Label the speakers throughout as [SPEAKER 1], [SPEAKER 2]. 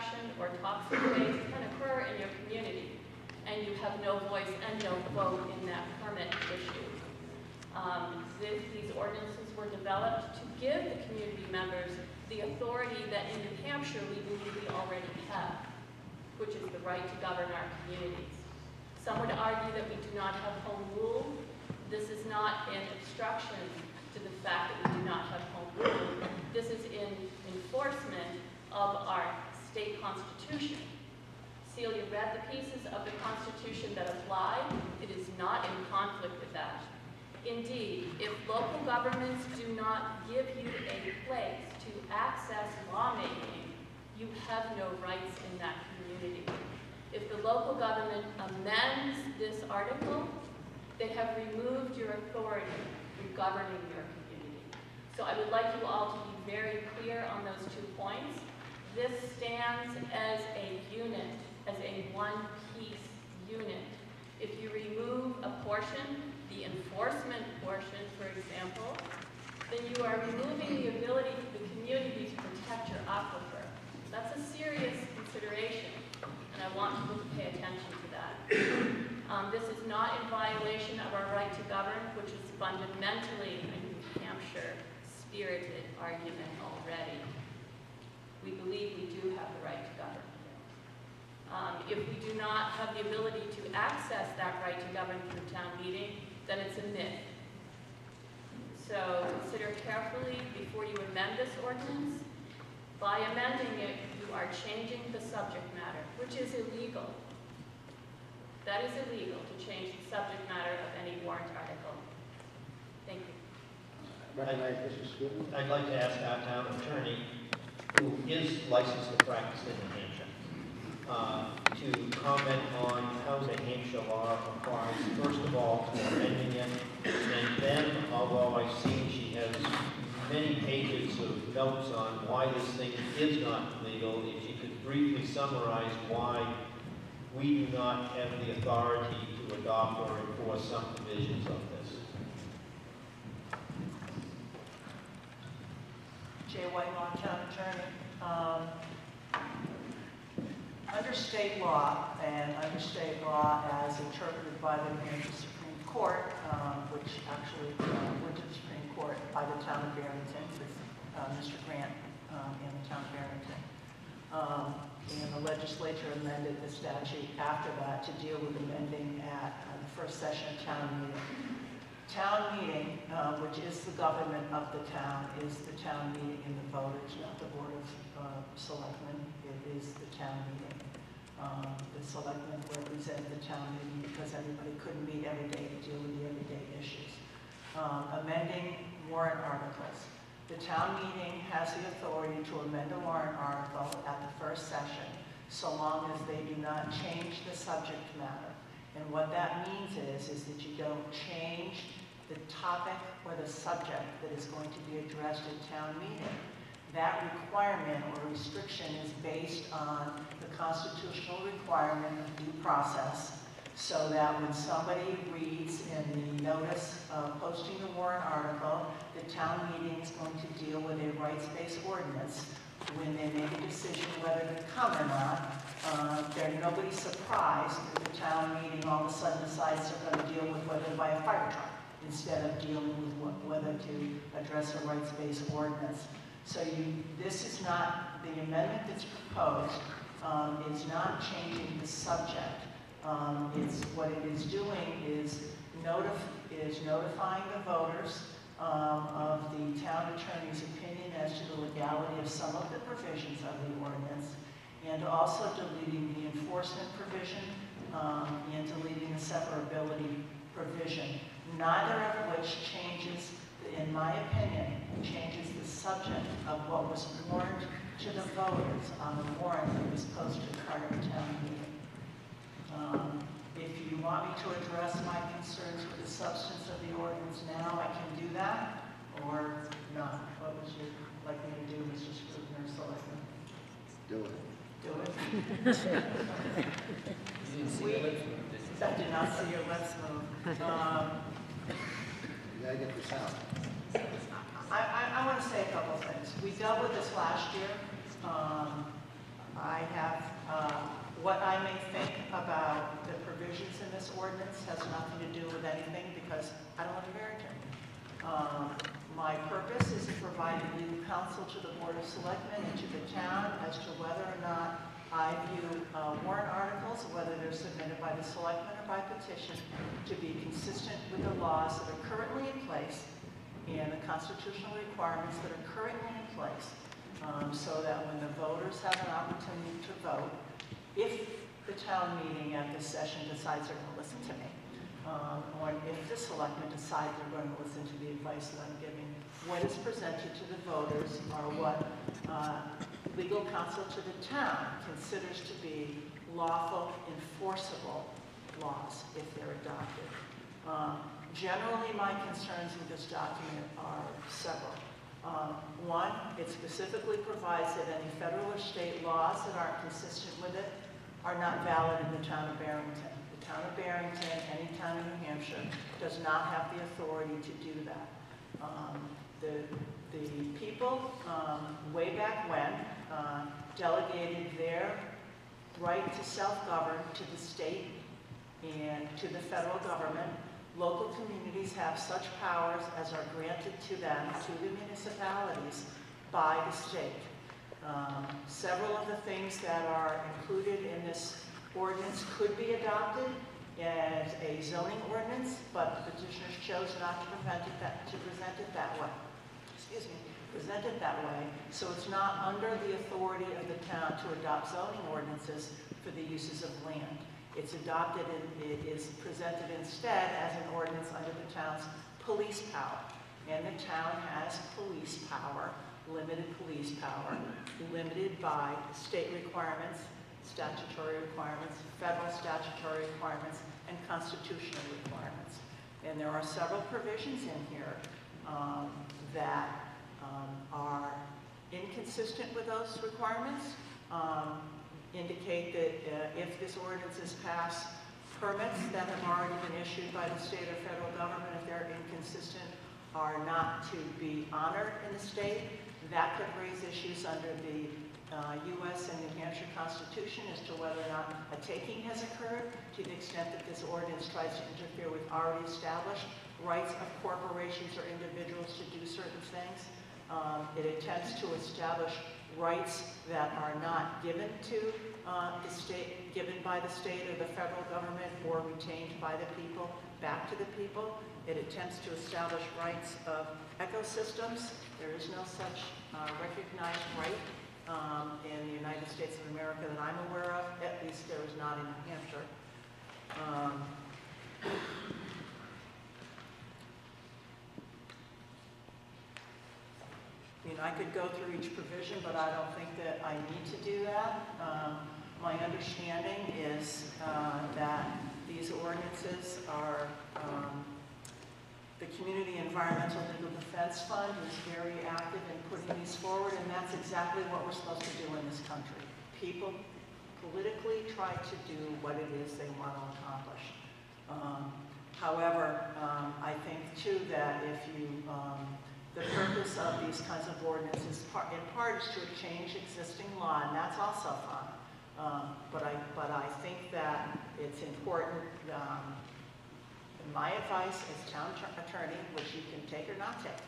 [SPEAKER 1] discussion or talks of ways can occur in your community, and you have no voice and no vote in that permit issue. These ordinances were developed to give the community members the authority that in New Hampshire we believe we already have, which is the right to govern our communities. Some would argue that we do not have home rule. This is not an obstruction to the fact that we do not have home rule. This is in enforcement of our state constitution. Celia read the pieces of the Constitution that apply. It is not in conflict with that. Indeed, if local governments do not give you a place to access lawmaking, you have no rights in that community. If the local government amends this article, they have removed your authority in governing your community. So I would like you all to be very clear on those 2 points. This stands as a unit, as a one-piece unit. If you remove a portion, the enforcement portion, for example, then you are removing the ability for the community to protect your aquifer. That's a serious consideration, and I want people to pay attention to that. This is not in violation of our right to govern, which is fundamentally a New Hampshire spirited argument already. We believe we do have the right to govern. If we do not have the ability to access that right to govern through town meeting, then it's a myth. So consider carefully before you amend this ordinance. By amending it, you are changing the subject matter, which is illegal. That is illegal to change the subject matter of any warrant article. Thank you.
[SPEAKER 2] I'd like to ask our town attorney, who is licensed to practice in New Hampshire, to comment on how New Hampshire law applies, first of all, to amending it, and then, although I've seen she has many pages of notes on why this thing is not legal, if you could briefly summarize why we do not have the authority to adopt or enforce some provisions of this.
[SPEAKER 3] Jay Whitelaw, Town Attorney. Under state law, and under state law as interpreted by the New Hampshire Supreme Court, which actually went to the Supreme Court by the town of Barrington, with Mr. Grant in the town of Barrington. And the legislature amended the statute after that to deal with amending at the first session of town meeting. Town meeting, which is the government of the town, is the town meeting and the voters, not the Board of Selectmen. It is the town meeting. The selectmen represent the town meeting because everybody couldn't meet every day to deal with the everyday issues. Amending warrant articles. The town meeting has the authority to amend a warrant article at the first session, so long as they do not change the subject matter. And what that means is that you don't change the topic or the subject that is going to be addressed at town meeting. That requirement or restriction is based on the constitutional requirement of due process, so that when somebody reads in the notice posting the warrant article, the town meeting is going to deal with a rights-based ordinance. When they make a decision whether to come or not, nobody's surprised that the town meeting all of a sudden decides they're going to deal with whether to buy a fire truck instead of dealing with whether to address a rights-based ordinance. So this is not, the amendment that's proposed is not changing the subject. It's what it is doing is notifying the voters of the town attorney's opinion as to the legality of some of the provisions of the ordinance, and also deleting the enforcement provision and deleting the severability provision, neither of which changes, in my opinion, changes the subject of what was warned to the voters on the warrant that was posted prior to town meeting. If you want me to address my concerns with the substance of the ordinance now, I can do that, or not. What would you like me to do, Mr. Scrivener, Selectman?
[SPEAKER 4] Do it.
[SPEAKER 3] Do it?
[SPEAKER 5] You didn't see your lips move, did you?
[SPEAKER 3] I did not see your lips move.
[SPEAKER 4] You gotta get this out.
[SPEAKER 3] I want to say a couple things. We dealt with this last year. I have, what I may think about the provisions in this ordinance has nothing to do with anything because I don't live in Barrington. My purpose is to provide legal counsel to the Board of Selectmen and to the town as to whether or not I view warrant articles, whether they're submitted by the selectmen or by petition, to be consistent with the laws that are currently in place and the constitutional requirements that are currently in place, so that when the voters have an opportunity to vote, if the town meeting at this session decides they're going to listen to me, or if the selectmen decide they're going to listen to the advice that I'm giving, what is presented to the voters are what legal counsel to the town considers to be lawful, enforceable laws if they're adopted. Generally, my concerns with this document are several. One, it specifically provides that any federal or state laws that aren't consistent with it are not valid in the town of Barrington. The town of Barrington, any town in New Hampshire, does not have the authority to do that. The people, way back when, delegated their right to self-govern to the state and to the federal government. Local communities have such powers as are granted to them, to the municipalities, by the state. Several of the things that are included in this ordinance could be adopted as a zoning ordinance, but the petitioners chose not to present it that way. Excuse me, present it that way, so it's not under the authority of the town to adopt zoning ordinances for the uses of land. It's adopted and it is presented instead as an ordinance under the town's police power. And the town has police power, limited police power, limited by state requirements, statutory requirements, federal statutory requirements, and constitutional requirements. And there are several provisions in here that are inconsistent with those requirements, indicate that if this ordinance is passed, permits that have already been issued by the state or federal government, if they're inconsistent, are not to be honored in the state. That could raise issues under the U.S. and New Hampshire Constitution as to whether or not a taking has occurred, to the extent that this ordinance tries to interfere with already established rights of corporations or individuals to do certain things. It attempts to establish rights that are not given to the state, given by the state or the federal government, or retained by the people, back to the people. It attempts to establish rights of ecosystems. There is no such recognized right in the United States of America that I'm aware of. At least there is not in New Hampshire. I could go through each provision, but I don't think that I need to do that. My understanding is that these ordinances are, the Community Environmental Legal Defense Fund is very active in putting these forward, and that's exactly what we're supposed to do in this country. People politically try to do what it is they want to accomplish. However, I think too that if you, the purpose of these kinds of ordinances, in part, is to change existing law, and that's also fine. But I think that it's important. My advice as town attorney, which you can take or not take,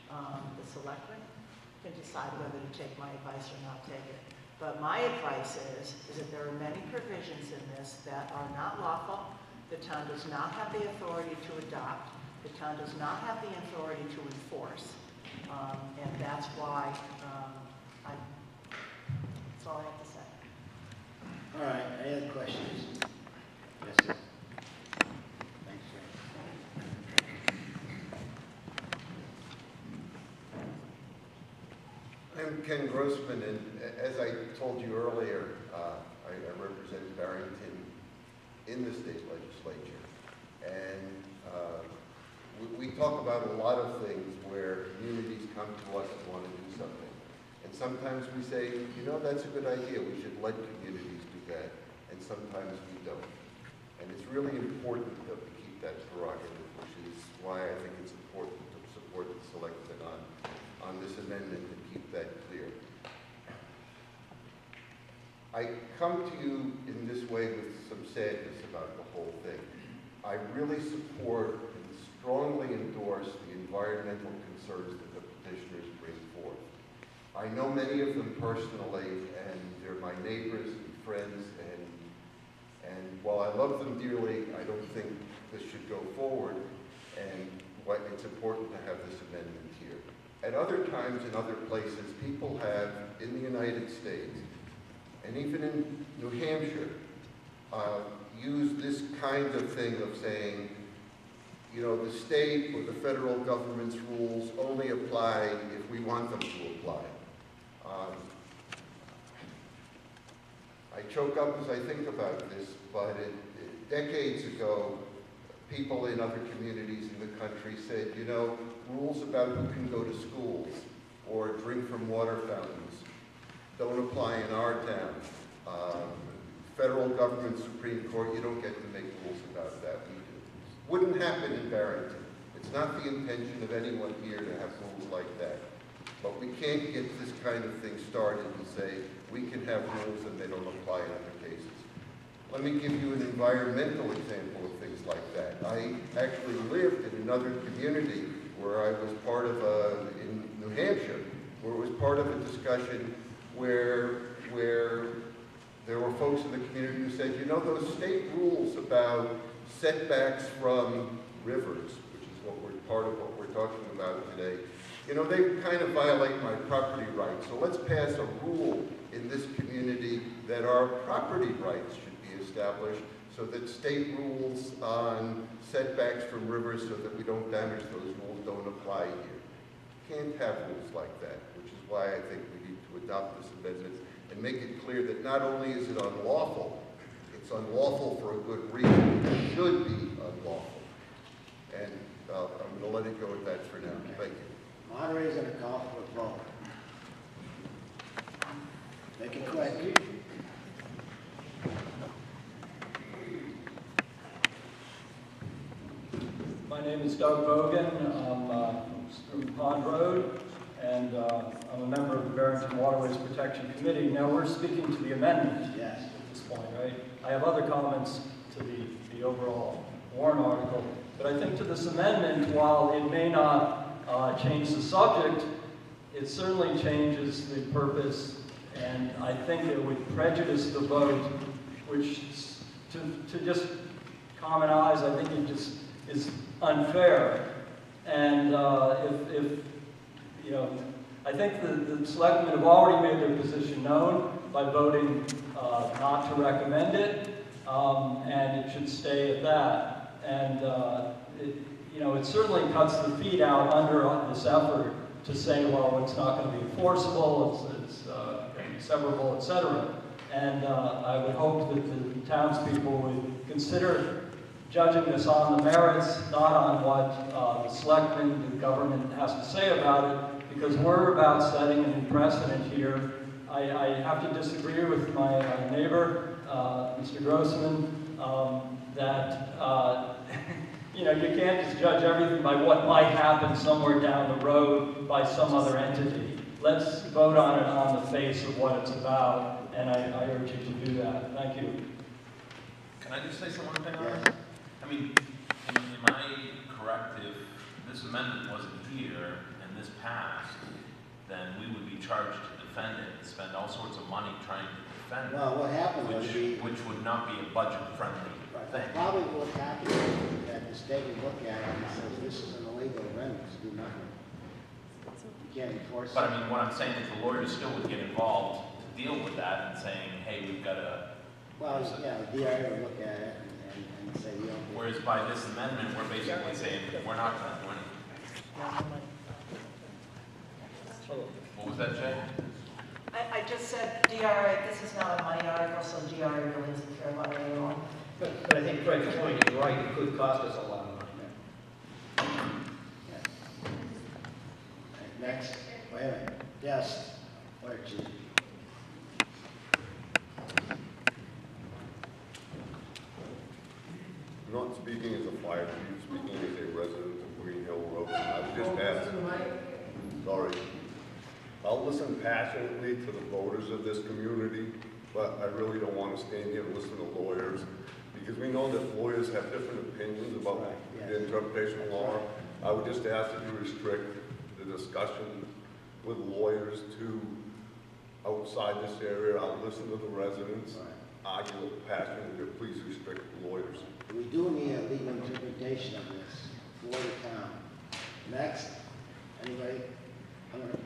[SPEAKER 3] the selectmen can decide whether to take my advice or not take it. But my advice is that there are many provisions in this that are not lawful. The town does not have the authority to adopt. The town does not have the authority to enforce. And that's why that's all I have to say.
[SPEAKER 4] All right, any other questions? Yes, sir. Thanks, sir.
[SPEAKER 6] I'm Ken Grossman, and as I told you earlier, I represent Barrington in the state legislature. And we talk about a lot of things where communities come to us and want to do something. And sometimes we say, you know, that's a good idea. We should let communities do that. And sometimes we don't. And it's really important that we keep that prerogative, which is why I think it's important to support the selectmen on this amendment and keep that clear. I come to you in this way with some sadness about the whole thing. I really support and strongly endorse the environmental concerns that the petitioners bring forth. I know many of them personally, and they're my neighbors and friends, and while I love them dearly, I don't think this should go forward, and it's important to have this amendment here. At other times in other places, people have, in the United States, and even in New Hampshire, used this kind of thing of saying, you know, the state or the federal government's rules only apply if we want them to apply. I choke up as I think about this, but decades ago, people in other communities in the country said, you know, rules about who can go to schools or drink from water fountains don't apply in our town. Federal government, Supreme Court, you don't get to make rules about that. We do. Wouldn't happen in Barrington. It's not the intention of anyone here to have rules like that. But we can't get this kind of thing started and say, we can have rules and they don't apply in other cases. Let me give you an environmental example of things like that. I actually lived in another community where I was part of in New Hampshire, where it was part of a discussion where there were folks in the community who said, you know, those state rules about setbacks from rivers, which is part of what we're talking about today, you know, they kind of violate my property rights. So let's pass a rule in this community that our property rights should be established so that state rules on setbacks from rivers so that we don't damage those rules don't apply here. Can't have rules like that, which is why I think we need to adopt this amendment and make it clear that not only is it unlawful, it's unlawful for a good reason. It should be unlawful. And I'm going to let it go at that for now. Thank you.
[SPEAKER 4] Moderator's going to call for a vote. Make it quick.
[SPEAKER 7] My name is Doug Bogan. I'm from Pond Road, and I'm a member of the Barrington Waterways Protection Committee. Now we're speaking to the amendment
[SPEAKER 4] Yes.
[SPEAKER 7] at this point, right? I have other comments to the overall warrant article, but I think to this amendment, while it may not change the subject, it certainly changes the purpose, and I think it would prejudice the vote, which to just common eyes, I think it just is unfair. And if you know, I think the selectmen have already made their position known by voting not to recommend it, and it should stay at that. And you know, it certainly cuts the feet out under this effort to say, well, it's not going to be enforceable, it's going to be severable, etc. And I would hope that the townspeople would consider judging this on the merits, not on what the selectmen, the government has to say about it, because we're about setting a new precedent here. I have to disagree with my neighbor, Mr. Grossman, that you know, you can't just judge everything by what might happen somewhere down the road by some other entity. Let's vote on it on the face of what it's about, and I urge you to do that. Thank you.
[SPEAKER 5] Can I just say one thing on this? I mean, am I correct if this amendment wasn't here and this passed, then we would be charged to defend it and spend all sorts of money trying to defend it,
[SPEAKER 4] Well, what happened was
[SPEAKER 5] which would not be a budget-friendly thing.
[SPEAKER 4] probably what happened is that the state would look at it and says, this is an illegal amendment, do nothing. You can't enforce it.
[SPEAKER 5] But I mean, what I'm saying is the lawyers still would get involved to deal with that and saying, hey, we've got to...
[SPEAKER 4] Well, yeah, the DRA would look at it and say, you don't...
[SPEAKER 5] Whereas by this amendment, we're basically saying, we're not going to do anything. What was that, Jay?
[SPEAKER 3] I just said DRA, this is not a money article, so DRA really doesn't care about it anymore.
[SPEAKER 2] But I think Fred's point is right. It could cost us a lot of money.
[SPEAKER 4] Next, wait a minute. Yes, Fire Chief.
[SPEAKER 6] I'm not speaking as a fire chief, speaking as a resident of Green Hill Road. I've just asked. Sorry. I'll listen passionately to the voters of this community,
[SPEAKER 8] but I really don't want to stand here and listen to lawyers, because we know that lawyers have different opinions about
[SPEAKER 4] Right, yes.
[SPEAKER 8] the interpretation of law. I would just ask that you restrict the discussion with lawyers to outside this area. I'll listen to the residents,
[SPEAKER 4] Right.
[SPEAKER 8] argue with passion, but please restrict lawyers.
[SPEAKER 4] We do need a legal interpretation of this for the town. Next, anybody? I'm gonna-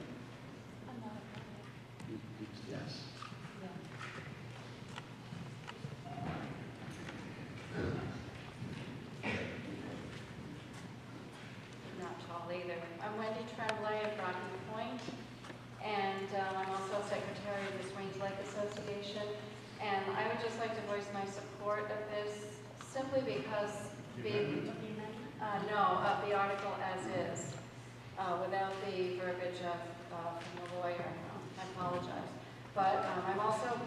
[SPEAKER 4] Yes.
[SPEAKER 9] Not tall either. I'm Wendy Tremblay of Rocky Point, and I'm also secretary of the Swings Lake Association. And I would just like to voice my support of this simply because of the article as is, without the verbiage from the lawyer. I apologize. But I'm also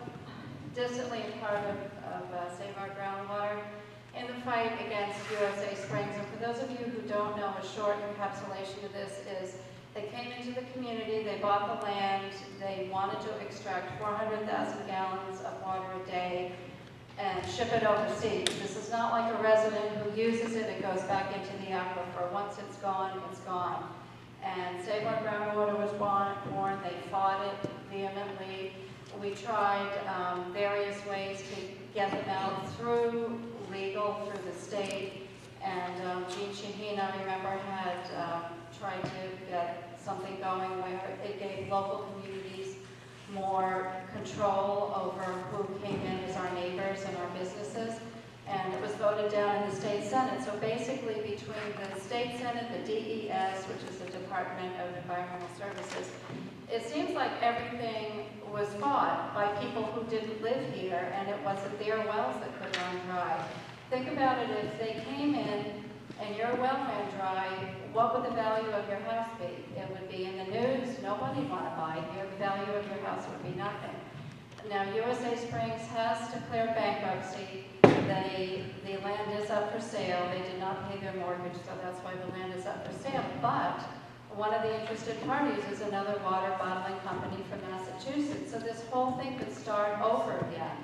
[SPEAKER 9] distantly a part of Save Our Groundwater in the fight against USA Springs. And for those of you who don't know, a short encapsulation of this is they came into the community, they bought the land, they wanted to extract 400,000 gallons of water a day and ship it overseas. This is not like a resident who uses it, it goes back into the aquifer. Once it's gone, it's gone. And Save Our Groundwater was born, they fought it vehemently. We tried various ways to get them out through legal, through the state. And Gene Shaheen, I remember, had tried to get something going where it gave local communities more control over who came in as our neighbors and our businesses. And it was voted down in the state senate. So basically between the state senate, the DES, which is the Department of Environmental Services, it seems like everything was fought by people who didn't live here, and it wasn't their wells that could run dry. Think about it, if they came in and your well ran dry, what would the value of your house be? It would be in the news, nobody would want to buy here, the value of your house would be nothing. Now, USA Springs has declared bankruptcy. The land is up for sale. They did not pay their mortgage, so that's why the land is up for sale. But one of the interested parties is another water bottling company from Massachusetts. So this whole thing could start over again.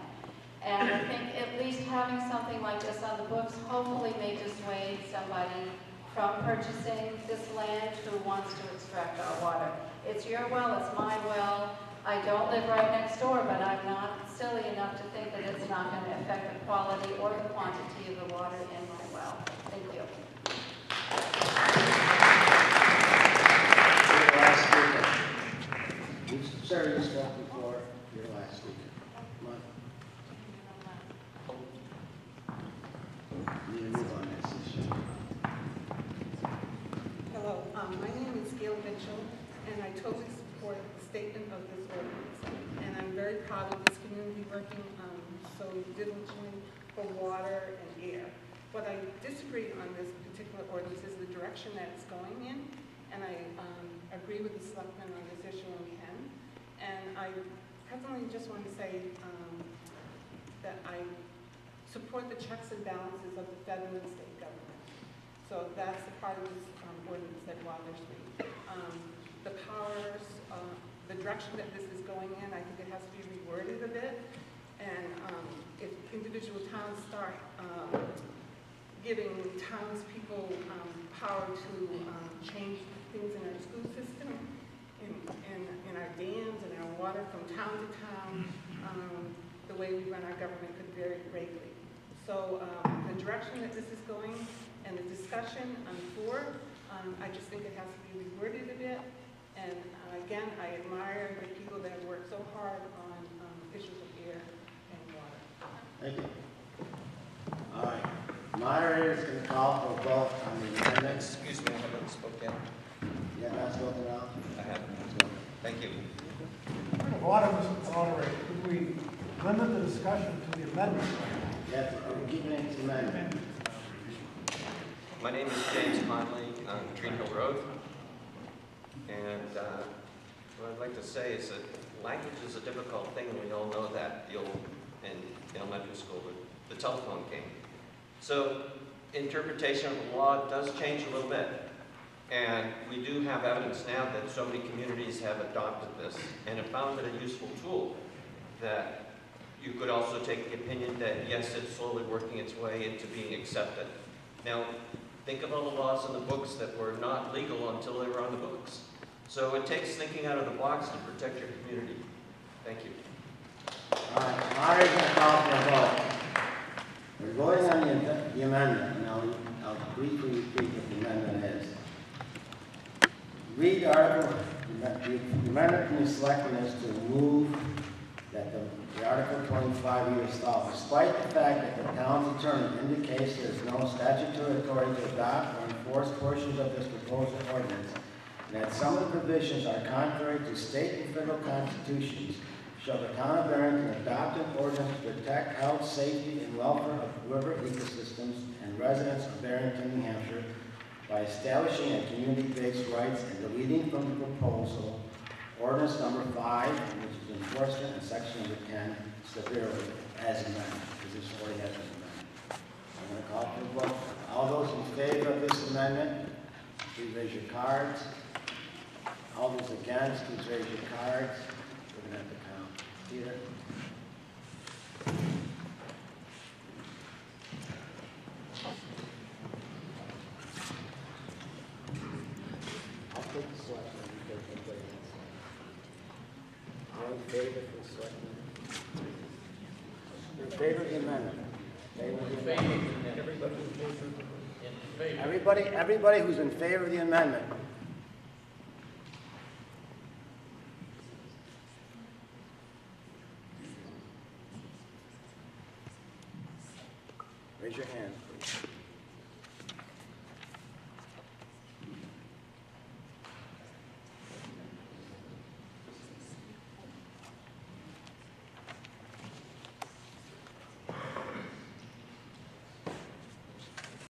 [SPEAKER 9] And I think at least having something like this on the books hopefully may dissuade somebody from purchasing this land who wants to extract our water. It's your well, it's my well. I don't live right next door, but I'm not silly enough to think that it's not going to affect the quality or the quantity of the water in my well. Thank you.
[SPEAKER 4] Your last speaker. Sir, you spoke before. Your last speaker. Come on. Need to move on this issue.
[SPEAKER 10] Hello, my name is Gail Mitchell, and I totally support the statement of this ordinance. And I'm very proud of this community working so diligently for water and air. What I disagree on this particular ordinance is the direction that it's going in, and I agree with the selectmen on this issue and Ken. And I presently just want to say that I support the checks and balances of the federal and state government. So that's the part of this ordinance that bothers me. The powers, the direction that this is going in, I think it has to be reworded a bit. And if individual towns start giving townspeople power to change things in our school system, in our dams and our water from town to town, the way we run our government could vary greatly. So the direction that this is going and the discussion I'm for, I just think it has to be reworded a bit. And again, I admire the people that have worked so hard on issues of air and water.
[SPEAKER 4] Thank you. All right. Moderator is going to call for a vote on the amendments.
[SPEAKER 11] Excuse me, I haven't spoken.
[SPEAKER 4] Yeah, not spoken of.
[SPEAKER 11] I haven't. Thank you.
[SPEAKER 12] Point of order, Mr. Moderator, could we limit the discussion to the amendment?
[SPEAKER 4] Yes, we're keeping it to amendment.
[SPEAKER 11] My name is James Conley on Green Hill Road. And what I'd like to say is that language is a difficult thing, and we all know that. In elementary school, the telephone came. So interpretation of the law does change a little bit. And we do have evidence now that so many communities have adopted this and have found it a useful tool that You could also take the opinion that, yes, it's slowly working its way into being accepted. Now, think of all the laws in the books that were not legal until they were on the books. So it takes thinking out of the box to protect your community. Thank you.
[SPEAKER 4] All right, now we're going to call for a vote. We're voting on the amendment, and I'll briefly repeat what the amendment is. Read the article, the amendment from the selectmen is to move that the Article 25 be installed, despite the fact that the town's attorney indicates there is no statutory authority to adopt or enforce portions of this proposed ordinance, and that some of the provisions are contrary to state and federal constitutions, shall the town of Barrington adopt an ordinance to protect health, safety, and welfare of river ecosystems and residents of Barrington, New Hampshire, by establishing a community-based rights and deleting from the proposal ordinance number 5, which is enforcement, and section number 10, severely as amended, because this already has been amended. I'm going to call for a vote. All those in favor of this amendment, please raise your cards. All those against, please raise your cards. We're going to have to count. Peter? I'll take the selection. You take everybody else. All in favor of the selection? In favor of the amendment? Everybody who's in favor of the amendment. Raise your hand, please.